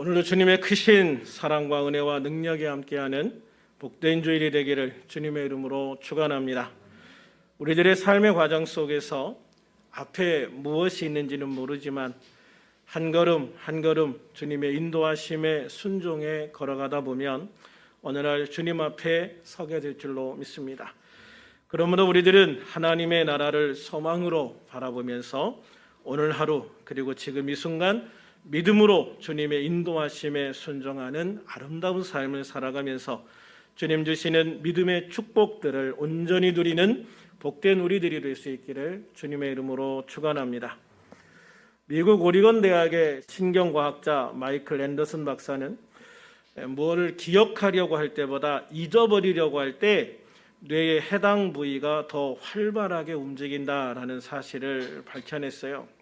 오늘도 주님의 크신 사랑과 은혜와 능력이 함께하는 복된 주일이 되기를 주님의 이름으로 축원합니다. 우리들의 삶의 과정 속에서 앞에 무엇이 있는지는 모르지만 한 걸음 한 걸음 주님의 인도하심에 순종해 걸어가다 보면 어느 날 주님 앞에 서게 될 줄로 믿습니다. 그러므로 우리들은 하나님의 나라를 소망으로 바라보면서 오늘 하루 그리고 지금 이 순간 믿음으로 주님의 인도하심에 순종하는 아름다운 삶을 살아가면서 주님 주시는 믿음의 축복들을 온전히 누리는 복된 우리들이 될 수 있기를 주님의 이름으로 축원합니다. 미국 오리건 대학의 신경과학자 마이클 앤더슨 박사는 무엇을 기억하려고 할 때보다 잊어버리려고 할 때 뇌의 해당 부위가 더 활발하게 움직인다라는 사실을 밝혀냈어요.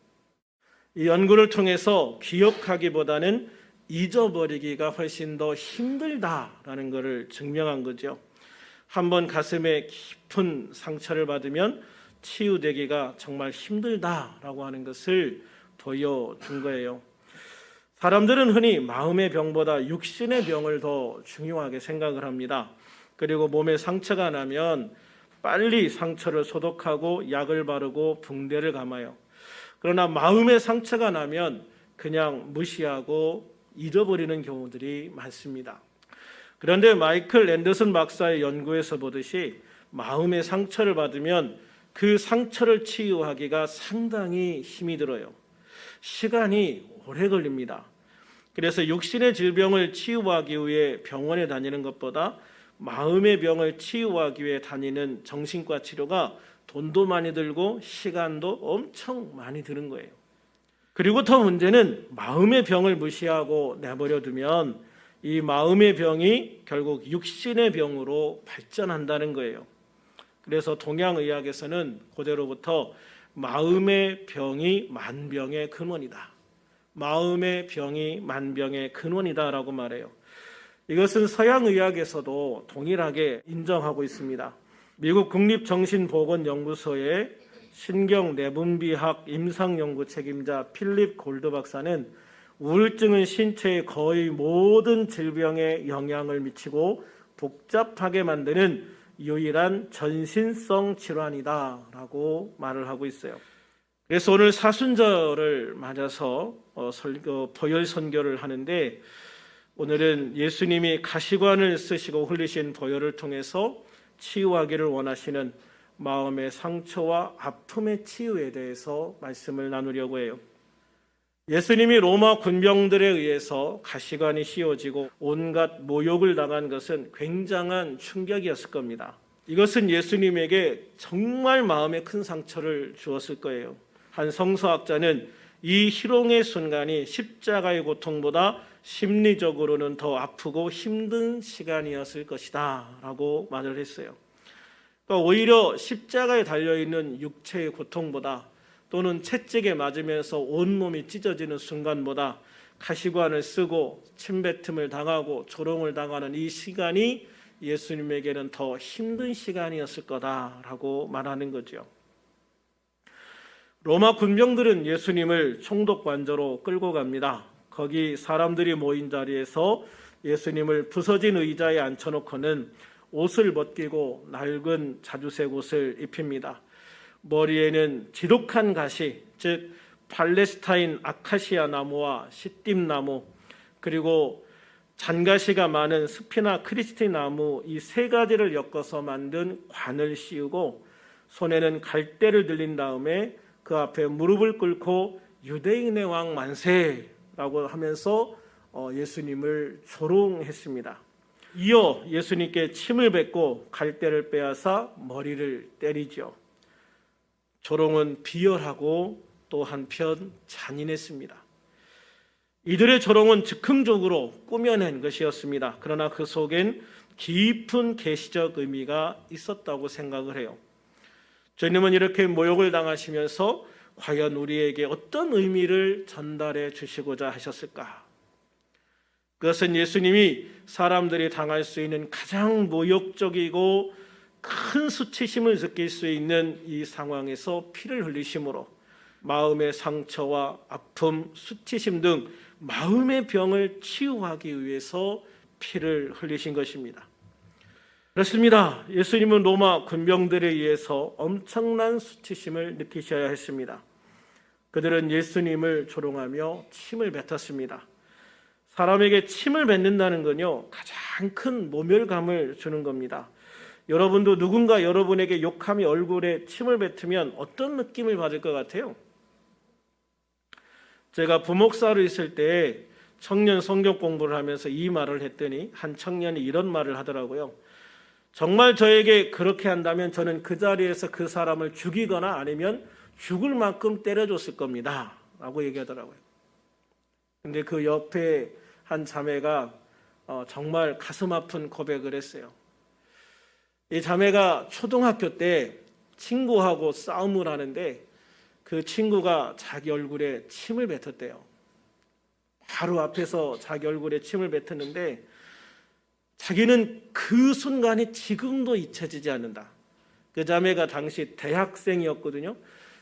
이 연구를 통해서 기억하기보다는 잊어버리기가 훨씬 더 힘들다라는 것을 증명한 거죠. 한번 가슴에 깊은 상처를 받으면 치유되기가 정말 힘들다라고 하는 것을 보여준 거예요. 사람들은 흔히 마음의 병보다 육신의 병을 더 중요하게 생각을 합니다. 그리고 몸에 상처가 나면 빨리 상처를 소독하고 약을 바르고 붕대를 감아요. 그러나 마음의 상처가 나면 그냥 무시하고 잊어버리는 경우들이 많습니다. 그런데 마이클 앤더슨 박사의 연구에서 보듯이 마음의 상처를 받으면 그 상처를 치유하기가 상당히 힘이 들어요. 시간이 오래 걸립니다. 그래서 육신의 질병을 치유하기 위해 병원에 다니는 것보다 마음의 병을 치유하기 위해 다니는 정신과 치료가 돈도 많이 들고 시간도 엄청 많이 드는 거예요. 그리고 더 문제는 마음의 병을 무시하고 내버려 두면 이 마음의 병이 결국 육신의 병으로 발전한다는 거예요. 그래서 동양의학에서는 고대로부터 마음의 병이 만병의 근원이다. 마음의 병이 만병의 근원이다라고 말해요. 이것은 서양의학에서도 동일하게 인정하고 있습니다. 미국 국립정신보건연구소의 신경내분비학 임상연구 책임자 필립 골드 박사는 우울증은 신체의 거의 모든 질병에 영향을 미치고 복잡하게 만드는 유일한 전신성 질환이다라고 말을 하고 있어요. 그래서 오늘 사순절을 맞아서 보혈 선교를 하는데 오늘은 예수님이 가시관을 쓰시고 흘리신 보혈을 통해서 치유하기를 원하시는 마음의 상처와 아픔의 치유에 대해서 말씀을 나누려고 해요. 예수님이 로마 군병들에 의해서 가시관이 씌워지고 온갖 모욕을 당한 것은 굉장한 충격이었을 겁니다. 이것은 예수님에게 정말 마음에 큰 상처를 주었을 거예요. 한 성서학자는 이 희롱의 순간이 십자가의 고통보다 심리적으로는 더 아프고 힘든 시간이었을 것이다 라고 말을 했어요. 그러니까 오히려 십자가에 달려있는 육체의 고통보다 또는 채찍에 맞으면서 온몸이 찢어지는 순간보다 가시관을 쓰고 침뱉음을 당하고 조롱을 당하는 이 시간이 예수님에게는 더 힘든 시간이었을 거다라고 말하는 거죠. 로마 군병들은 예수님을 총독관저로 끌고 갑니다. 거기 사람들이 모인 자리에서 예수님을 부서진 의자에 앉혀놓고는 옷을 벗기고 낡은 자주색 옷을 입힙니다. 머리에는 지독한 가시, 즉 팔레스타인 아카시아 나무와 시띠나무 그리고 잔가시가 많은 스피나 크리스티 나무 이 세 가지를 엮어서 만든 관을 씌우고 손에는 갈대를 들린 다음에 그 앞에 무릎을 꿇고 유대인의 왕 만세라고 하면서 예수님을 조롱했습니다. 이어 예수님께 침을 뱉고 갈대를 빼앗아 머리를 때리죠. 조롱은 비열하고 또 한편 잔인했습니다. 이들의 조롱은 즉흥적으로 꾸며낸 것이었습니다. 그러나 그 속엔 깊은 계시적 의미가 있었다고 생각을 해요. 주님은 이렇게 모욕을 당하시면서 과연 우리에게 어떤 의미를 전달해 주시고자 하셨을까? 그것은 예수님이 사람들이 당할 수 있는 가장 모욕적이고 큰 수치심을 느낄 수 있는 이 상황에서 피를 흘리심으로 마음의 상처와 아픔, 수치심 등 마음의 병을 치유하기 위해서 피를 흘리신 것입니다. 그렇습니다. 예수님은 로마 군병들에 의해서 엄청난 수치심을 느끼셔야 했습니다. 그들은 예수님을 조롱하며 침을 뱉었습니다. 사람에게 침을 뱉는다는 건요, 가장 큰 모멸감을 주는 겁니다. 여러분도 누군가 여러분에게 욕하며 얼굴에 침을 뱉으면 어떤 느낌을 받을 것 같아요? 제가 부목사로 있을 때 청년 성경 공부를 하면서 이 말을 했더니 한 청년이 이런 말을 하더라고요. 정말 저에게 그렇게 한다면 저는 그 자리에서 그 사람을 죽이거나 아니면 죽을 만큼 때려줬을 겁니다 라고 얘기하더라고요. 근데 그 옆에 한 자매가 정말 가슴 아픈 고백을 했어요. 이 자매가 초등학교 때 친구하고 싸움을 하는데 그 친구가 자기 얼굴에 침을 뱉었대요. 바로 앞에서 자기 얼굴에 침을 뱉었는데 자기는 그 순간이 지금도 잊혀지지 않는다. 그 자매가 당시 대학생이었거든요.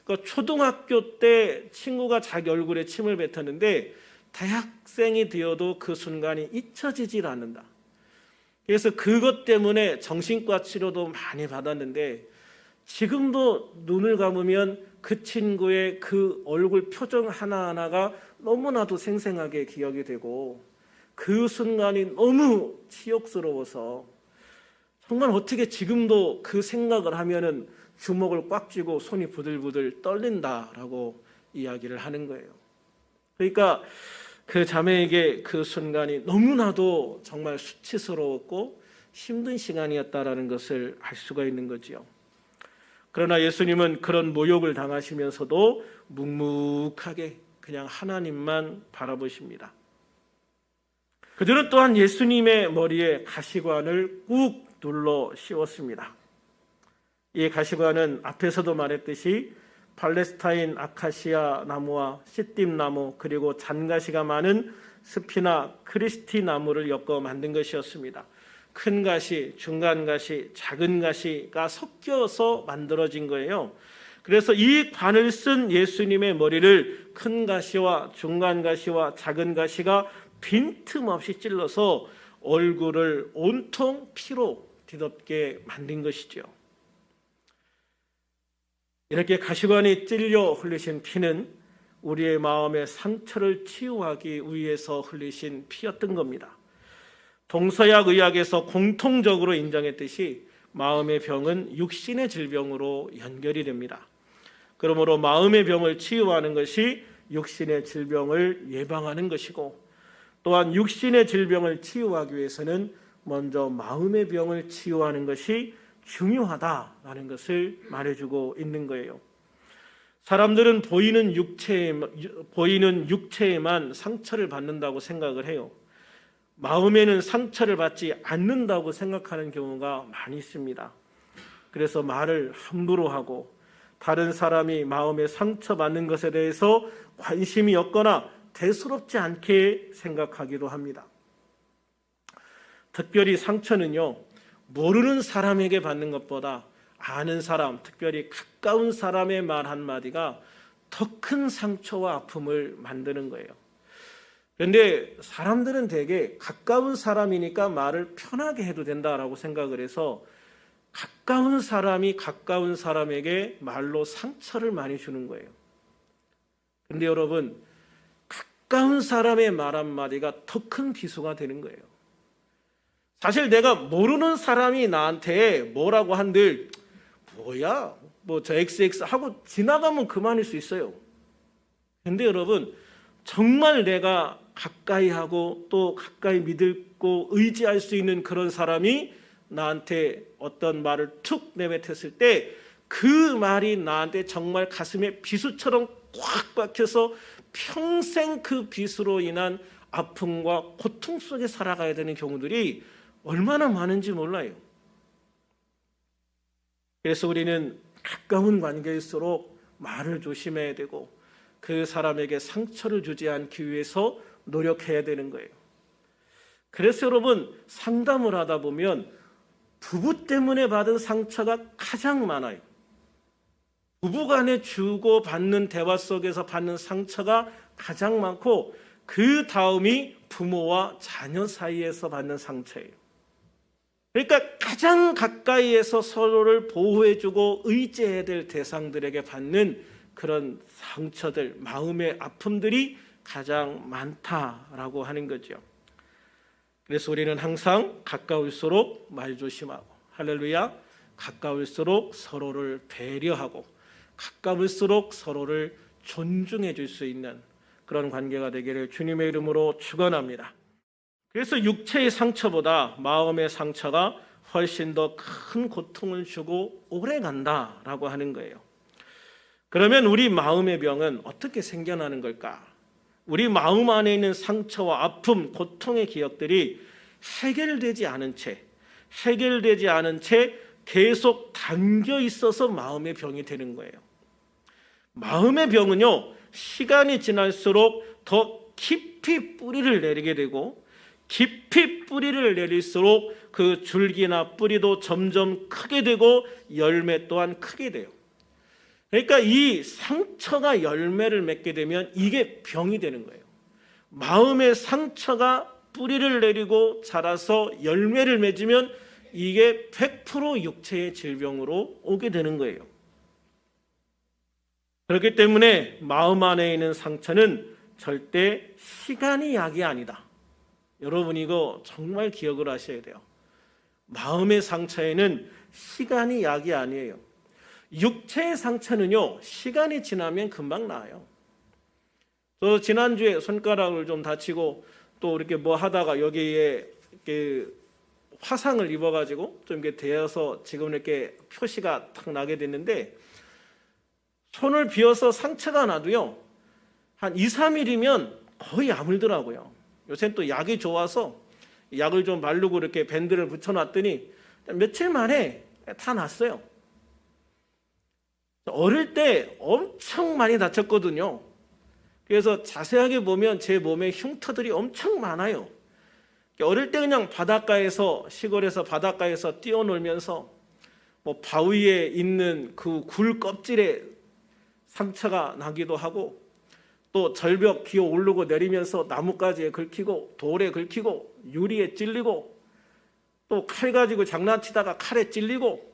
그러니까 초등학교 때 친구가 자기 얼굴에 침을 뱉었는데 대학생이 되어도 그 순간이 잊혀지질 않는다. 그래서 그것 때문에 정신과 치료도 많이 받았는데 지금도 눈을 감으면 그 친구의 그 얼굴 표정 하나하나가 너무나도 생생하게 기억이 되고 그 순간이 너무 치욕스러워서 정말 어떻게 지금도 그 생각을 하면은 주먹을 꽉 쥐고 손이 부들부들 떨린다라고 이야기를 하는 거예요. 그러니까 그 자매에게 그 순간이 너무나도 정말 수치스러웠고 힘든 시간이었다라는 것을 알 수가 있는 거지요. 그러나 예수님은 그런 모욕을 당하시면서도 묵묵하게 그냥 하나님만 바라보십니다. 그들은 또한 예수님의 머리에 가시관을 꾹 눌러 씌웠습니다. 이 가시관은 앞에서도 말했듯이 팔레스타인 아카시아 나무와 시띠 나무 그리고 잔가시가 많은 스피나 크리스티 나무를 엮어 만든 것이었습니다. 큰 가시, 중간 가시, 작은 가시가 섞여서 만들어진 거예요. 그래서 이 관을 쓴 예수님의 머리를 큰 가시와 중간 가시와 작은 가시가 빈틈없이 찔러서 얼굴을 온통 피로 뒤덮게 만든 것이죠. 이렇게 가시관이 찔려 흘리신 피는 우리의 마음의 상처를 치유하기 위해서 흘리신 피였던 겁니다. 동서약 의학에서 공통적으로 인정했듯이 마음의 병은 육신의 질병으로 연결이 됩니다. 그러므로 마음의 병을 치유하는 것이 육신의 질병을 예방하는 것이고 또한 육신의 질병을 치유하기 위해서는 먼저 마음의 병을 치유하는 것이 중요하다라는 것을 말해주고 있는 거예요. 사람들은 보이는 육체에만 상처를 받는다고 생각을 해요. 마음에는 상처를 받지 않는다고 생각하는 경우가 많이 있습니다. 그래서 말을 함부로 하고 다른 사람이 마음에 상처받는 것에 대해서 관심이 없거나 대수롭지 않게 생각하기도 합니다. 특별히 상처는요, 모르는 사람에게 받는 것보다 아는 사람, 특별히 가까운 사람의 말 한마디가 더 큰 상처와 아픔을 만드는 거예요. 그런데 사람들은 되게 가까운 사람이니까 말을 편하게 해도 된다라고 생각을 해서 가까운 사람이 가까운 사람에게 말로 상처를 많이 주는 거예요. 그런데 여러분, 가까운 사람의 말 한마디가 더 큰 비수가 되는 거예요. 사실 내가 모르는 사람이 나한테 뭐라고 한들 뭐야 뭐 저 XX 하고 지나가면 그만일 수 있어요. 그런데 여러분 정말 내가 가까이 하고 또 가까이 믿고 의지할 수 있는 그런 사람이 나한테 어떤 말을 툭 내뱉었을 때 그 말이 나한테 정말 가슴에 비수처럼 꽉 박혀서 평생 그 비수로 인한 아픔과 고통 속에 살아가야 되는 경우들이 얼마나 많은지 몰라요. 그래서 우리는 가까운 관계일수록 말을 조심해야 되고 그 사람에게 상처를 주지 않기 위해서 노력해야 되는 거예요. 그래서 여러분 상담을 하다 보면 부부 때문에 받은 상처가 가장 많아요. 부부간에 주고받는 대화 속에서 받는 상처가 가장 많고 그 다음이 부모와 자녀 사이에서 받는 상처예요. 그러니까 가장 가까이에서 서로를 보호해주고 의지해야 될 대상들에게 받는 그런 상처들, 마음의 아픔들이 가장 많다라고 하는 거죠. 그래서 우리는 항상 가까울수록 말조심하고, 할렐루야, 가까울수록 서로를 배려하고 가까울수록 서로를 존중해 줄 수 있는 그런 관계가 되기를 주님의 이름으로 축원합니다. 그래서 육체의 상처보다 마음의 상처가 훨씬 더 큰 고통을 주고 오래 간다라고 하는 거예요. 그러면 우리 마음의 병은 어떻게 생겨나는 걸까? 우리 마음 안에 있는 상처와 아픔, 고통의 기억들이 해결되지 않은 채 계속 담겨 있어서 마음의 병이 되는 거예요. 마음의 병은요, 시간이 지날수록 더 깊이 뿌리를 내리게 되고, 깊이 뿌리를 내릴수록 그 줄기나 뿌리도 점점 크게 되고 열매 또한 크게 돼요. 그러니까 이 상처가 열매를 맺게 되면 이게 병이 되는 거예요. 마음의 상처가 뿌리를 내리고 자라서 열매를 맺으면 이게 100% 육체의 질병으로 오게 되는 거예요. 그렇기 때문에 마음 안에 있는 상처는 절대 시간이 약이 아니다. 여러분 이거 정말 기억을 하셔야 돼요. 마음의 상처에는 시간이 약이 아니에요. 육체의 상처는요, 시간이 지나면 금방 나아요. 저 지난주에 손가락을 좀 다치고 또 이렇게 뭐 하다가 여기에 이렇게 화상을 입어가지고 좀 이렇게 되어서 지금 이렇게 표시가 탁 나게 됐는데, 손을 비워서 상처가 나도요, 한 2, 3일이면 거의 아물더라고요. 요새는 또 약이 좋아서 약을 좀 바르고 이렇게 밴드를 붙여놨더니 며칠 만에 다 났어요. 어릴 때 엄청 많이 다쳤거든요. 그래서 자세하게 보면 제 몸에 흉터들이 엄청 많아요. 어릴 때 그냥 바닷가에서, 시골에서 바닷가에서 뛰어놀면서 뭐 바위에 있는 그 굴 껍질에 상처가 나기도 하고, 또 절벽 기어 오르고 내리면서 나뭇가지에 긁히고 돌에 긁히고 유리에 찔리고, 또 칼 가지고 장난치다가 칼에 찔리고,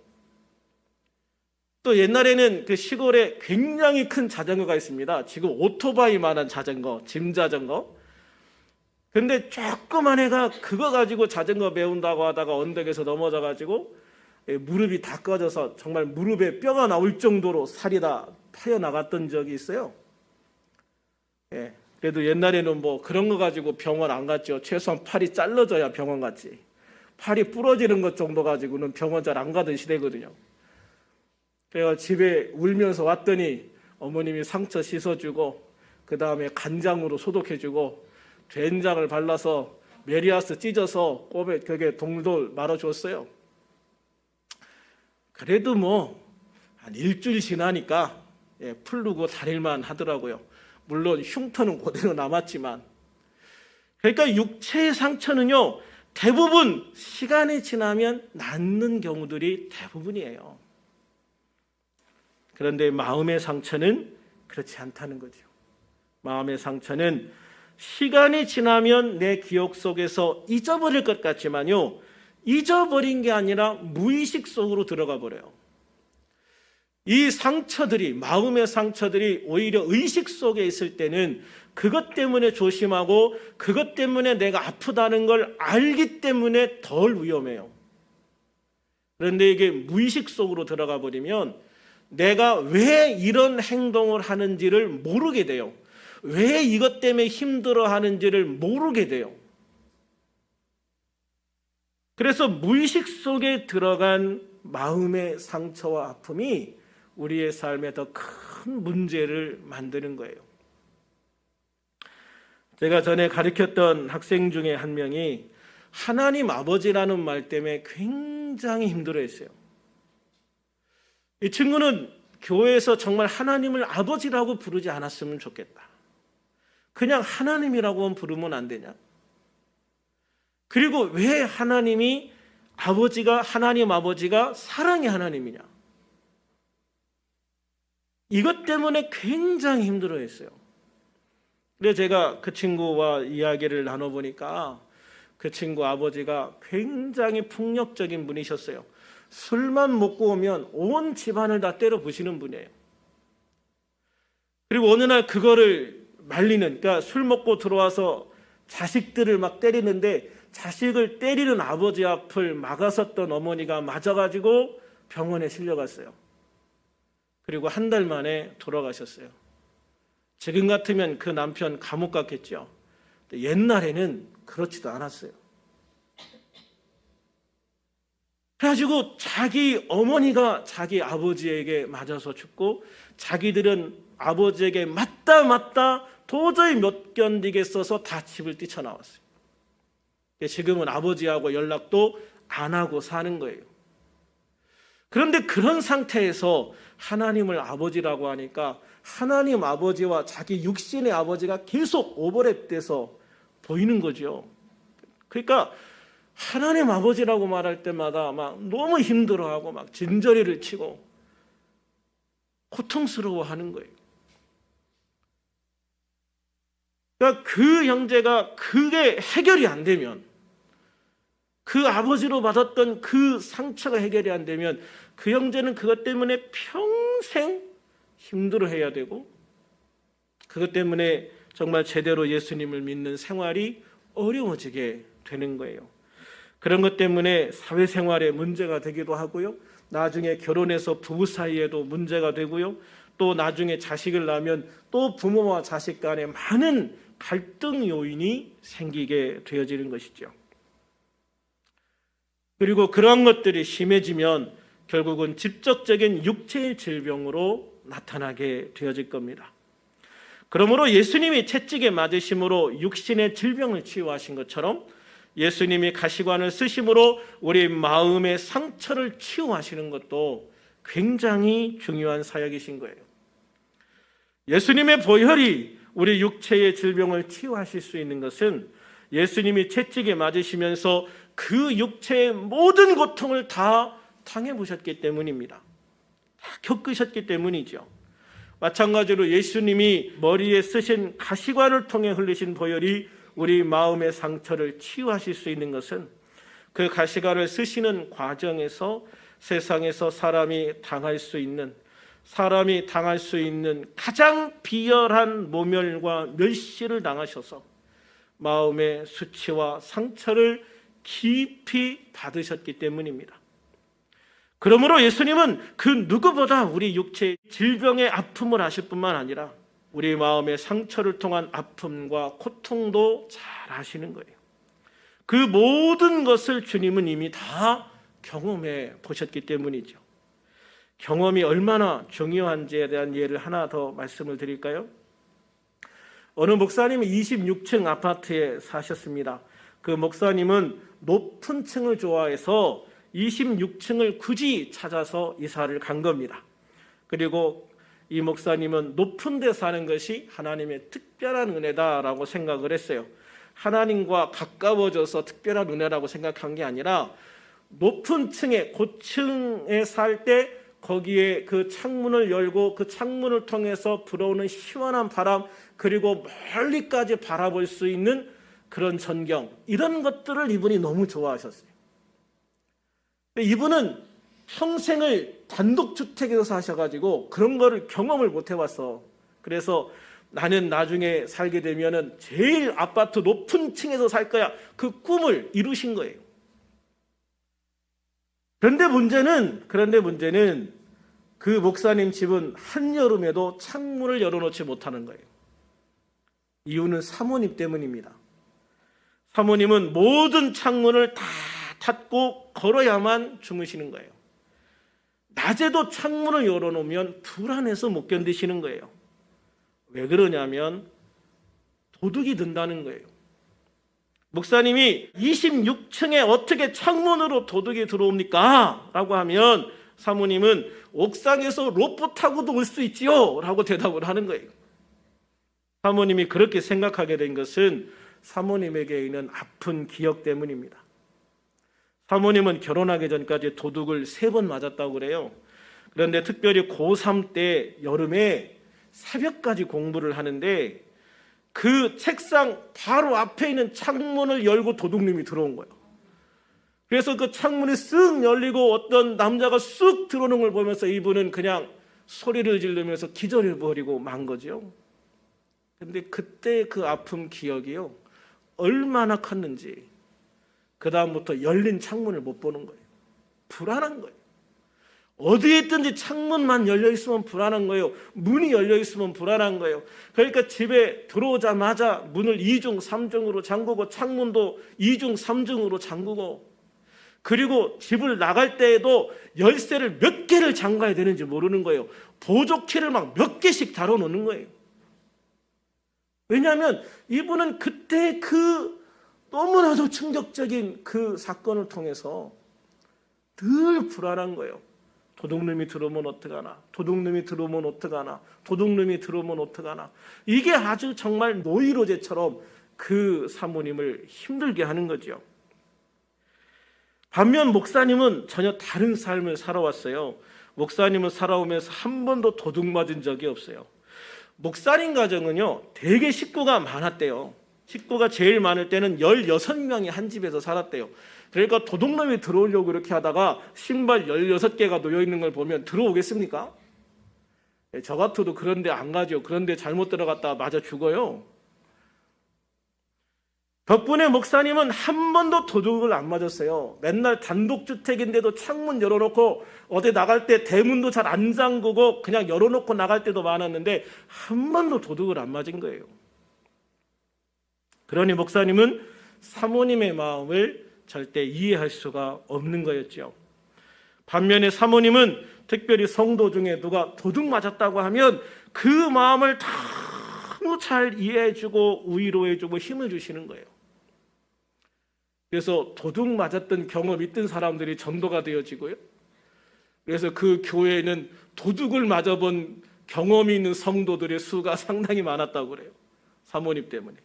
또 옛날에는 그 시골에 굉장히 큰 자전거가 있습니다. 지금 오토바이만한 자전거, 짐 자전거. 근데 조그만 애가 그거 가지고 자전거 배운다고 하다가 언덕에서 넘어져 가지고 무릎이 다 꺼져서 정말 무릎에 뼈가 나올 정도로 살이 다 파여 나갔던 적이 있어요. 예, 그래도 옛날에는 뭐 그런 거 가지고 병원 안 갔죠. 최소한 팔이 잘라져야 병원 갔지. 팔이 부러지는 것 정도 가지고는 병원 잘 안 가던 시대거든요. 그래서 집에 울면서 왔더니 어머님이 상처 씻어주고, 그 다음에 간장으로 소독해주고, 된장을 발라서 메리아스 찢어서 꼽에 그게 동돌 말아줬어요. 그래도 뭐 한 일주일 지나니까 풀르고 다닐만 하더라고요. 물론 흉터는 그대로 남았지만. 그러니까 육체의 상처는요, 대부분 시간이 지나면 낫는 경우들이 대부분이에요. 그런데 마음의 상처는 그렇지 않다는 거죠. 마음의 상처는 시간이 지나면 내 기억 속에서 잊어버릴 것 같지만요, 잊어버린 게 아니라 무의식 속으로 들어가 버려요. 이 상처들이, 마음의 상처들이 오히려 의식 속에 있을 때는 그것 때문에 조심하고, 그것 때문에 내가 아프다는 걸 알기 때문에 덜 위험해요. 그런데 이게 무의식 속으로 들어가 버리면 내가 왜 이런 행동을 하는지를 모르게 돼요. 왜 이것 때문에 힘들어하는지를 모르게 돼요. 그래서 무의식 속에 들어간 마음의 상처와 아픔이 우리의 삶에 더 큰 문제를 만드는 거예요. 제가 전에 가르쳤던 학생 중에 한 명이 하나님 아버지라는 말 때문에 굉장히 힘들어했어요. 이 친구는 교회에서 정말 하나님을 아버지라고 부르지 않았으면 좋겠다. 그냥 하나님이라고 부르면 안 되냐? 그리고 왜 하나님 아버지가 사랑의 하나님이냐? 이것 때문에 굉장히 힘들어했어요. 근데 제가 그 친구와 이야기를 나눠보니까 그 친구 아버지가 굉장히 폭력적인 분이셨어요. 술만 먹고 오면 온 집안을 다 때려 부시는 분이에요. 그리고 어느 날 그거를 말리는, 그러니까 술 먹고 들어와서 자식들을 막 때리는데 자식을 때리는 아버지 앞을 막아섰던 어머니가 맞아가지고 병원에 실려갔어요. 그리고 한 달 만에 돌아가셨어요. 지금 같으면 그 남편 감옥 갔겠죠. 옛날에는 그렇지도 않았어요. 그래가지고 자기 어머니가 자기 아버지에게 맞아서 죽고 자기들은 아버지에게 맞다 도저히 못 견디겠어서 다 집을 뛰쳐나왔어요. 지금은 아버지하고 연락도 안 하고 사는 거예요. 그런데 그런 상태에서 하나님을 아버지라고 하니까 하나님 아버지와 자기 육신의 아버지가 계속 오버랩돼서 보이는 거죠. 그러니까 하나님 아버지라고 말할 때마다 막 너무 힘들어하고 막 진저리를 치고 고통스러워하는 거예요. 그러니까 그 형제가 그게 해결이 안 되면, 그 아버지로 받았던 그 상처가 해결이 안 되면 그 형제는 그것 때문에 평생 힘들어해야 되고, 그것 때문에 정말 제대로 예수님을 믿는 생활이 어려워지게 되는 거예요. 그런 것 때문에 사회생활에 문제가 되기도 하고요, 나중에 결혼해서 부부 사이에도 문제가 되고요, 또 나중에 자식을 낳으면 또 부모와 자식 간에 많은 갈등 요인이 생기게 되어지는 것이죠. 그리고 그러한 것들이 심해지면 결국은 직접적인 육체의 질병으로 나타나게 되어질 겁니다. 그러므로 예수님이 채찍에 맞으심으로 육신의 질병을 치유하신 것처럼 예수님이 가시관을 쓰심으로 우리 마음의 상처를 치유하시는 것도 굉장히 중요한 사역이신 거예요. 예수님의 보혈이 우리 육체의 질병을 치유하실 수 있는 것은 예수님이 채찍에 맞으시면서 그 육체의 모든 고통을 다 당해보셨기 때문입니다. 다 겪으셨기 때문이죠. 마찬가지로 예수님이 머리에 쓰신 가시관을 통해 흘리신 보혈이 우리 마음의 상처를 치유하실 수 있는 것은 그 가시관을 쓰시는 과정에서 세상에서 사람이 당할 수 있는 가장 비열한 모멸과 멸시를 당하셔서 마음의 수치와 상처를 깊이 받으셨기 때문입니다. 그러므로 예수님은 그 누구보다 우리 육체의 질병의 아픔을 아실 뿐만 아니라 우리 마음의 상처를 통한 아픔과 고통도 잘 아시는 거예요. 그 모든 것을 주님은 이미 다 경험해 보셨기 때문이죠. 경험이 얼마나 중요한지에 대한 예를 하나 더 말씀을 드릴까요? 어느 목사님이 26층 아파트에 사셨습니다. 그 목사님은 높은 층을 좋아해서 26층을 굳이 찾아서 이사를 간 겁니다. 그리고 이 목사님은 높은 데 사는 것이 하나님의 특별한 은혜다라고 생각을 했어요. 하나님과 가까워져서 특별한 은혜라고 생각한 게 아니라 높은 층에, 고층에 살 때 거기에 그 창문을 열고 그 창문을 통해서 불어오는 시원한 바람, 그리고 멀리까지 바라볼 수 있는 그런 전경, 이런 것들을 이분이 너무 좋아하셨어요. 이분은 평생을 단독주택에서 사셔가지고 그런 거를 경험을 못 해봤어. 그래서 나는 나중에 살게 되면은 제일 아파트 높은 층에서 살 거야, 그 꿈을 이루신 거예요. 그런데 문제는 그 목사님 집은 한여름에도 창문을 열어놓지 못하는 거예요. 이유는 사모님 때문입니다. 사모님은 모든 창문을 다 닫고 걸어야만 주무시는 거예요. 낮에도 창문을 열어놓으면 불안해서 못 견디시는 거예요. 왜 그러냐면 도둑이 든다는 거예요. 목사님이 26층에 어떻게 창문으로 도둑이 들어옵니까? 라고 하면 사모님은 옥상에서 로프 타고도 올 수 있지요 라고 대답을 하는 거예요. 사모님이 그렇게 생각하게 된 것은 사모님에게 있는 아픈 기억 때문입니다. 사모님은 결혼하기 전까지 도둑을 3번 맞았다고 그래요. 그런데 특별히 고3 때 여름에 새벽까지 공부를 하는데 그 책상 바로 앞에 있는 창문을 열고 도둑놈이 들어온 거예요. 그래서 그 창문이 쓱 열리고 어떤 남자가 쑥 들어오는 걸 보면서 이분은 그냥 소리를 지르면서 기절해 버리고 만 거죠. 근데 그때 그 아픔 기억이요, 얼마나 컸는지 그 다음부터 열린 창문을 못 보는 거예요. 불안한 거예요. 어디에 있든지 창문만 열려 있으면 불안한 거예요. 문이 열려 있으면 불안한 거예요. 그러니까 집에 들어오자마자 문을 2중 3중으로 잠그고 창문도 2중 3중으로 잠그고, 그리고 집을 나갈 때에도 열쇠를 몇 개를 잠가야 되는지 모르는 거예요. 보조키를 막 몇 개씩 달아놓는 거예요. 왜냐하면 이분은 그때 그 너무나도 충격적인 그 사건을 통해서 늘 불안한 거예요. 도둑놈이 들어오면 어떡하나, 도둑놈이 들어오면 어떡하나, 도둑놈이 들어오면 어떡하나. 이게 아주 정말 노이로제처럼 그 사모님을 힘들게 하는 거죠. 반면 목사님은 전혀 다른 삶을 살아왔어요. 목사님은 살아오면서 한 번도 도둑 맞은 적이 없어요. 목사님 가정은요, 되게 식구가 많았대요. 식구가 제일 많을 때는 16명이 한 집에서 살았대요. 그러니까 도둑놈이 들어오려고 이렇게 하다가 신발 16개가 놓여있는 걸 보면 들어오겠습니까? 저 같아도 그런데 안 가죠. 그런데 잘못 들어갔다가 맞아 죽어요. 덕분에 목사님은 한 번도 도둑을 안 맞았어요. 맨날 단독주택인데도 창문 열어놓고 어디 나갈 때 대문도 잘 안 잠그고 그냥 열어놓고 나갈 때도 많았는데 한 번도 도둑을 안 맞은 거예요. 그러니 목사님은 사모님의 마음을 절대 이해할 수가 없는 거였죠. 반면에 사모님은 특별히 성도 중에 누가 도둑 맞았다고 하면 그 마음을 너무 잘 이해해주고 위로해주고 힘을 주시는 거예요. 그래서 도둑 맞았던 경험 있던 사람들이 전도가 되어지고요. 그래서 그 교회에는 도둑을 맞아본 경험이 있는 성도들의 수가 상당히 많았다고 그래요. 사모님 때문에.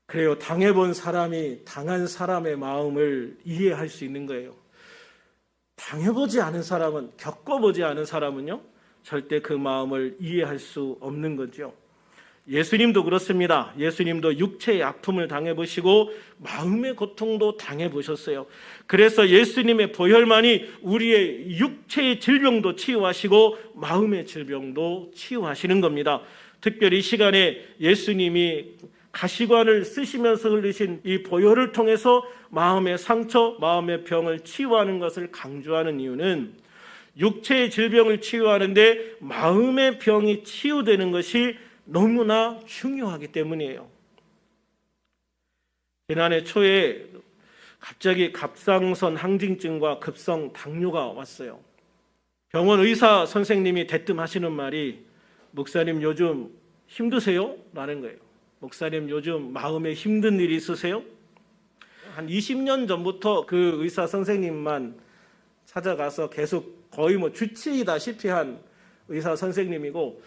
그래요. 당해본 사람이 당한 사람의 마음을 이해할 수 있는 거예요. 당해보지 않은 사람은, 겪어보지 않은 사람은요, 절대 그 마음을 이해할 수 없는 거죠. 예수님도 그렇습니다. 예수님도 육체의 아픔을 당해보시고 마음의 고통도 당해보셨어요. 그래서 예수님의 보혈만이 우리의 육체의 질병도 치유하시고 마음의 질병도 치유하시는 겁니다. 특별히 이 시간에 예수님이 가시관을 쓰시면서 흘리신 이 보혈을 통해서 마음의 상처, 마음의 병을 치유하는 것을 강조하는 이유는 육체의 질병을 치유하는데 마음의 병이 치유되는 것이 너무나 중요하기 때문이에요. 지난해 초에 갑자기 갑상선 항진증과 급성 당뇨가 왔어요. 병원 의사 선생님이 대뜸 하시는 말이 목사님 요즘 힘드세요? 라는 거예요. 목사님 요즘 마음에 힘든 일이 있으세요? 한 20년 전부터 그 의사 선생님만 찾아가서 계속 거의 주치이다시피 한 의사 선생님이고,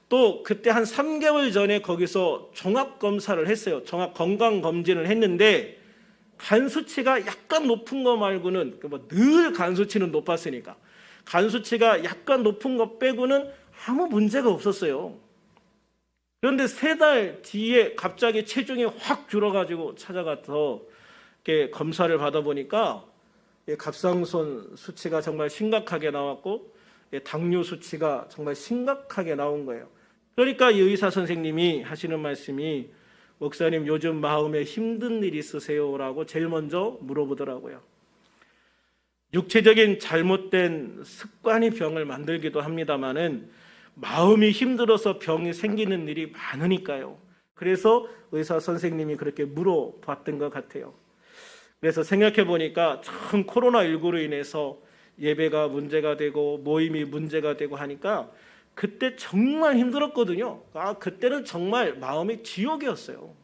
또 그때 한 3개월 전에 거기서 종합검사를 했어요. 종합건강검진을 했는데 간 수치가 약간 높은 거 말고는, 늘 간 수치는 높았으니까 간 수치가 약간 높은 거 빼고는 아무 문제가 없었어요. 그런데 3달 뒤에 갑자기 체중이 확 줄어가지고 찾아가서 이렇게 검사를 받아보니까 갑상선 수치가 정말 심각하게 나왔고 당뇨 수치가 정말 심각하게 나온 거예요. 그러니까 이 의사 선생님이 하시는 말씀이 목사님 요즘 마음에 힘든 일 있으세요? 라고 제일 먼저 물어보더라고요. 육체적인 잘못된 습관이 병을 만들기도 합니다마는 마음이 힘들어서 병이 생기는 일이 많으니까요. 그래서 의사 선생님이 그렇게 물어봤던 것 같아요. 그래서 생각해 보니까 참 코로나19로 인해서 예배가 문제가 되고 모임이 문제가 되고 하니까 그때 정말 힘들었거든요. 그때는 정말 마음이 지옥이었어요.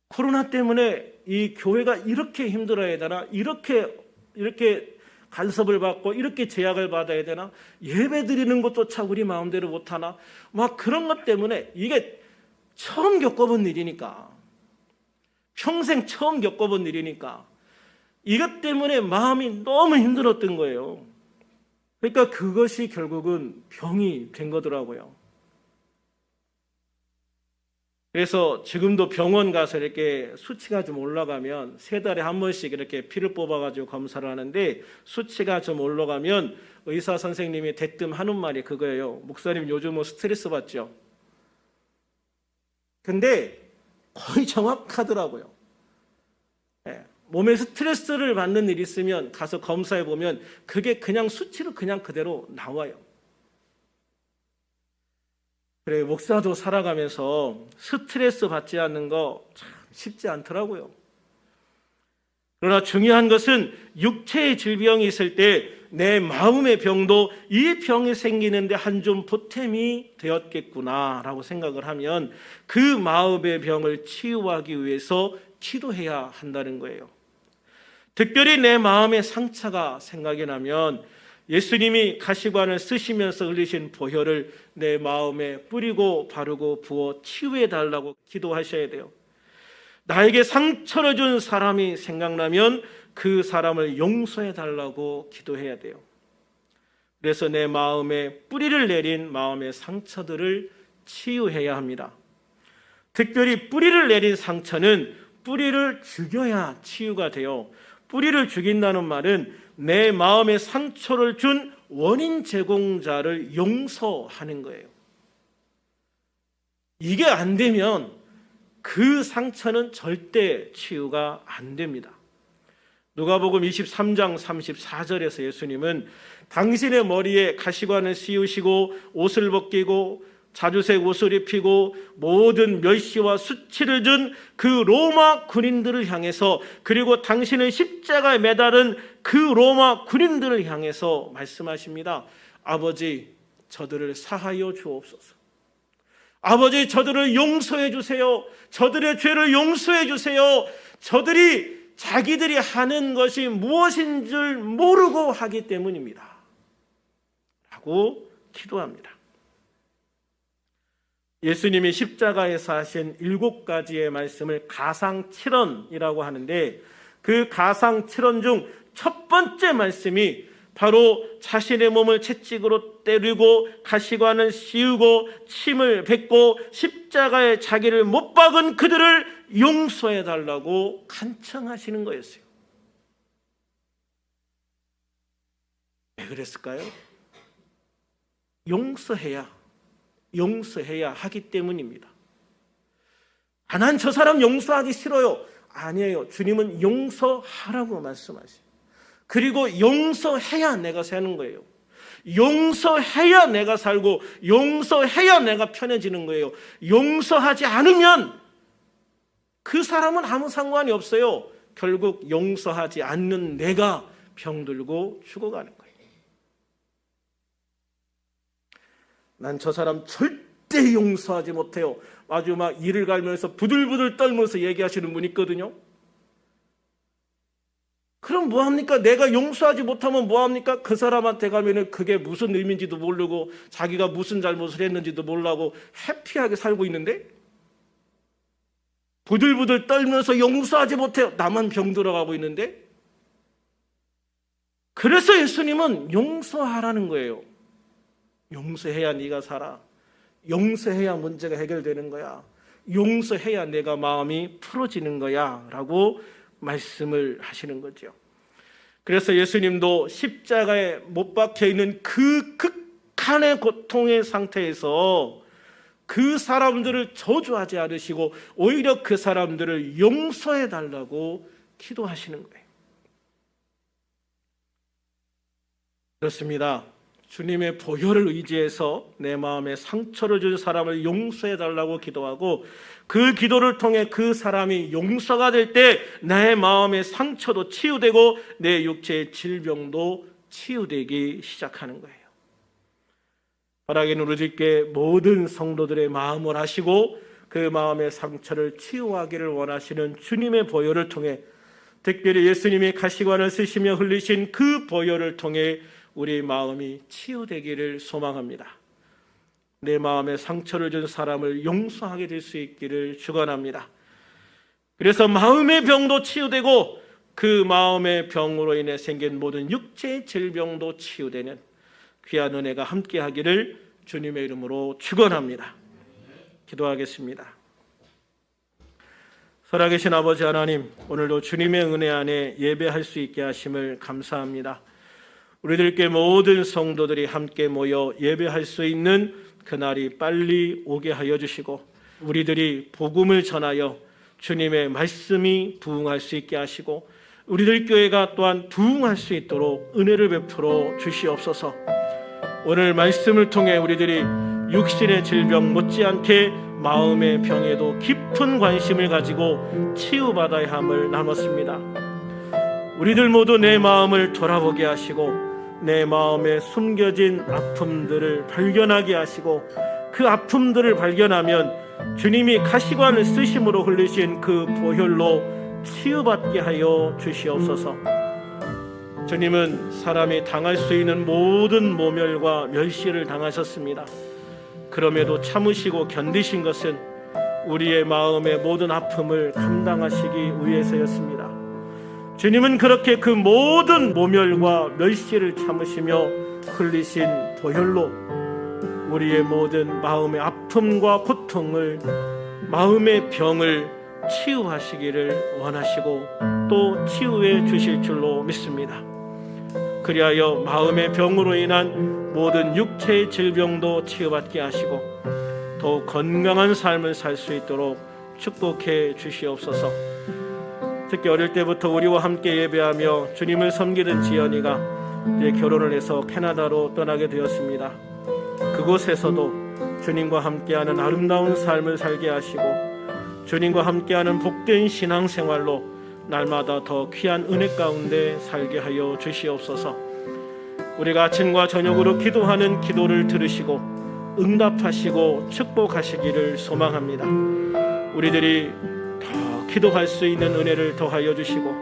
코로나 때문에 이 교회가 이렇게 힘들어야 되나? 이렇게 간섭을 받고 이렇게 제약을 받아야 되나? 예배 드리는 것조차 우리 마음대로 못하나? 막 그런 것 때문에 이게 처음 겪어본 일이니까, 평생 처음 겪어본 일이니까 이것 때문에 마음이 너무 힘들었던 거예요. 그러니까 그것이 결국은 병이 된 거더라고요. 그래서 지금도 병원 가서 이렇게 수치가 좀 올라가면 3달에 한 번씩 이렇게 피를 뽑아가지고 검사를 하는데, 수치가 좀 올라가면 의사 선생님이 대뜸 하는 말이 그거예요. 목사님 요즘 뭐 스트레스 받죠? 근데 거의 정확하더라고요. 몸에 스트레스를 받는 일이 있으면 가서 검사해 보면 그게 그냥 수치로 그냥 그대로 나와요. 그래, 목사도 살아가면서 스트레스 받지 않는 거 참 쉽지 않더라고요. 그러나 중요한 것은 육체의 질병이 있을 때 내 마음의 병도 이 병이 생기는데 한 좀 보탬이 되었겠구나라고 생각을 하면 그 마음의 병을 치유하기 위해서 기도해야 한다는 거예요. 특별히 내 마음의 상처가 생각이 나면 예수님이 가시관을 쓰시면서 흘리신 보혈을 내 마음에 뿌리고 바르고 부어 치유해 달라고 기도하셔야 돼요. 나에게 상처를 준 사람이 생각나면 그 사람을 용서해 달라고 기도해야 돼요. 그래서 내 마음에 뿌리를 내린 마음의 상처들을 치유해야 합니다. 특별히 뿌리를 내린 상처는 뿌리를 죽여야 치유가 돼요. 뿌리를 죽인다는 말은 내 마음에 상처를 준 원인 제공자를 용서하는 거예요. 이게 안 되면 그 상처는 절대 치유가 안 됩니다. 누가복음 23장 34절에서 예수님은 당신의 머리에 가시관을 씌우시고 옷을 벗기고 자주색 옷을 입히고 모든 멸시와 수치를 준 그 로마 군인들을 향해서, 그리고 당신을 십자가에 매달은 그 로마 군인들을 향해서 말씀하십니다. 아버지, 저들을 사하여 주옵소서. 아버지, 저들을 용서해 주세요. 저들의 죄를 용서해 주세요. 저들이 자기들이 하는 것이 무엇인 줄 모르고 하기 때문입니다 라고 기도합니다. 예수님이 십자가에서 하신 7가지의 말씀을 가상칠언이라고 하는데, 그 가상칠언 중 첫 번째 말씀이 바로 자신의 몸을 채찍으로 때리고 가시관을 씌우고 침을 뱉고 십자가에 자기를 못 박은 그들을 용서해 달라고 간청하시는 거였어요. 왜 그랬을까요? 용서해야 하기 때문입니다. 난 저 사람 용서하기 싫어요. 아니에요. 주님은 용서하라고 말씀하세요. 그리고 용서해야 내가 사는 거예요. 용서해야 내가 살고 용서해야 내가 편해지는 거예요. 용서하지 않으면 그 사람은 아무 상관이 없어요. 결국 용서하지 않는 내가 병들고 죽어가는 거예요. 난 저 사람 절대 용서하지 못해요. 아주 막 이를 갈면서 부들부들 떨면서 얘기하시는 분 있거든요. 그럼 뭐합니까? 내가 용서하지 못하면 뭐합니까? 그 사람한테 가면은 그게 무슨 의미인지도 모르고 자기가 무슨 잘못을 했는지도 몰라고 해피하게 살고 있는데, 부들부들 떨면서 용서하지 못해요. 나만 병들어가고 있는데. 그래서 예수님은 용서하라는 거예요. 용서해야 네가 살아. 용서해야 문제가 해결되는 거야. 용서해야 내가 마음이 풀어지는 거야 라고 말씀을 하시는 거죠. 그래서 예수님도 십자가에 못 박혀 있는 그 극한의 고통의 상태에서 그 사람들을 저주하지 않으시고 오히려 그 사람들을 용서해 달라고 기도하시는 거예요. 그렇습니다. 주님의 보혈을 의지해서 내 마음에 상처를 준 사람을 용서해 달라고 기도하고, 그 기도를 통해 그 사람이 용서가 될 때 내 마음의 상처도 치유되고 내 육체의 질병도 치유되기 시작하는 거예요. 바라기 누르짖게 모든 성도들의 마음을 아시고 그 마음의 상처를 치유하기를 원하시는 주님의 보혈을 통해, 특별히 예수님이 가시관을 쓰시며 흘리신 그 보혈을 통해 우리 마음이 치유되기를 소망합니다. 내 마음에 상처를 준 사람을 용서하게 될 수 있기를 축원합니다. 그래서 마음의 병도 치유되고 그 마음의 병으로 인해 생긴 모든 육체의 질병도 치유되는, 귀한 은혜가 함께하기를 주님의 이름으로 축원합니다. 기도하겠습니다. 살아계신 아버지 하나님, 오늘도 주님의 은혜 안에 예배할 수 있게 하심을 감사합니다. 우리들께 모든 성도들이 함께 모여 예배할 수 있는 그날이 빨리 오게 하여 주시고, 우리들이 복음을 전하여 주님의 말씀이 부응할 수 있게 하시고, 우리들 교회가 또한 부응할 수 있도록 은혜를 베풀어 주시옵소서. 오늘 말씀을 통해 우리들이 육신의 질병 못지않게 마음의 병에도 깊은 관심을 가지고 치유받아야 함을 나눴습니다. 우리들 모두 내 마음을 돌아보게 하시고 내 마음에 숨겨진 아픔들을 발견하게 하시고, 그 아픔들을 발견하면 주님이 가시관을 쓰심으로 흘리신 그 보혈로 치유받게 하여 주시옵소서. 주님은 사람이 당할 수 있는 모든 모멸과 멸시를 당하셨습니다. 그럼에도 참으시고 견디신 것은 우리의 마음의 모든 아픔을 감당하시기 위해서였습니다. 주님은 그렇게 그 모든 모멸과 멸시를 참으시며 흘리신 보혈로 우리의 모든 마음의 아픔과 고통을, 마음의 병을 치유하시기를 원하시고 또 치유해 주실 줄로 믿습니다. 그리하여 마음의 병으로 인한 모든 육체의 질병도 치유받게 하시고 더욱 건강한 삶을 살 수 있도록 축복해 주시옵소서. 특히 어릴 때부터 우리와 함께 예배하며 주님을 섬기던 지연이가 이제 결혼을 해서 캐나다로 떠나게 되었습니다. 그곳에서도 주님과 함께하는 아름다운 삶을 살게 하시고 주님과 함께하는 복된 신앙생활로 날마다 더 귀한 은혜 가운데 살게 하여 주시옵소서. 우리가 아침과 저녁으로 기도하는 기도를 들으시고 응답하시고 축복하시기를 소망합니다. 우리들이 더 기도할 수 있는 은혜를 더하여 주시고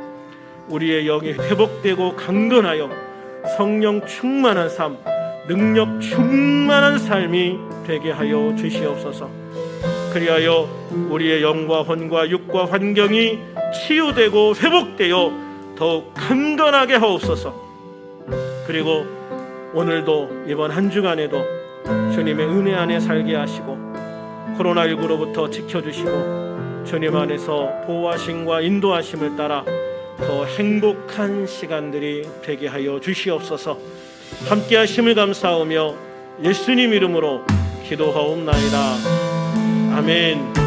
우리의 영이 회복되고 강건하여 성령 충만한 삶, 능력 충만한 삶이 되게 하여 주시옵소서. 그리하여 우리의 영과魂과 육과 환경이 치유되고 회복되어 더욱 강건하게 하옵소서. 그리고 오늘도 이번 한 주간에도 주님의 은혜 안에 살게 하시고 코로나19로부터 지켜주시고 주님 안에서 보호하심과 인도하심을 따라 더 행복한 시간들이 되게 하여 주시옵소서. 함께 하심을 감사하며 예수님 이름으로 기도하옵나이다. 아멘.